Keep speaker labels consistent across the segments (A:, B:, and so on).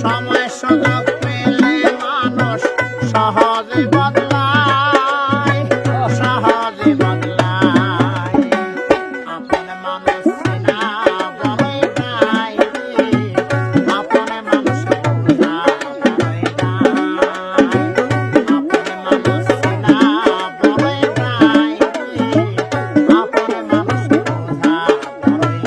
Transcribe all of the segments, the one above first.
A: সময় সুযোগ পেলে মানুষ সহজে বদলায়, সহজে বদলায়। আপন মানুষ চেনা বড়ই দায়, আপন মানুষ বোঝা বড়ই দায়। আপন মানুষ চেনা বড়ই দায়, আপন মানুষ বোঝা বড়ই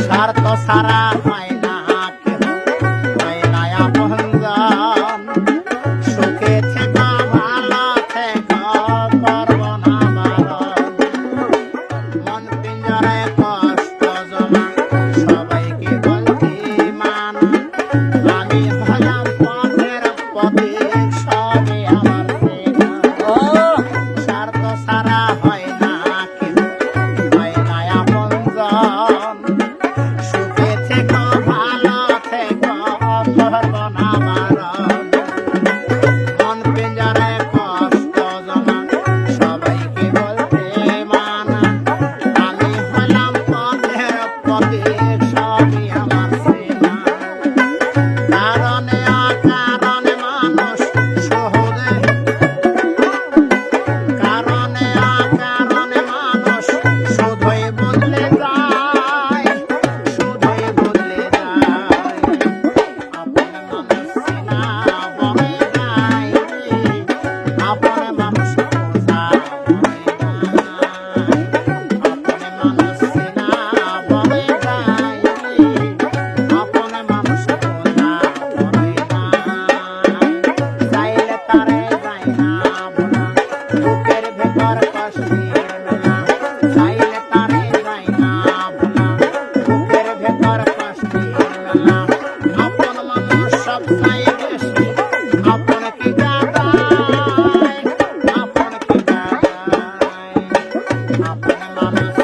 A: স্বার্থ ছাড়া হয় না কেহ, হয় না আপনজন। সুখে থেকো ভালো থেকো, করব না বারণ। মন পিঞ্জরে কষ্ট জমা, সবাইকে বলছি মানা। আমি হলাম পথের পথিক, সবই আমার চেনা। স্বার্থ ছাড়া হয় না কেহ, হয় না আপনজন। সুখে থেকো ভালো থেকো, করব না বারণ। মন পিঞ্জরে কষ্ট জমা, সবাইকে বলতে মানা। আমি হলাম পথের পথিক, সবই আমার চেনা। কারণে অকারণে মানুষ সহজে, কারণে অকারণে মানুষ শুধুই বদলে যায়, শুধুই বদলে যায়। আপন মানুষ চেনা বড়ই দায়, আপন মানুষ বোঝা বড়ই দায়। আপন মানুষ চেনা বড়ই দায়, আপন মানুষ বোঝা বড়ই দায়। চাইলে তারে যায় না ভোলা, বুকের ভেতর কষ্টের মেলা। চাইলে তারে যায় না ভোলা, বুকের ভেতর কষ্টের মেলা। আপন মানুষ সব চাই বেশি, আপন কি গাদায়, আপন কি গাদায়। আপন মানুষ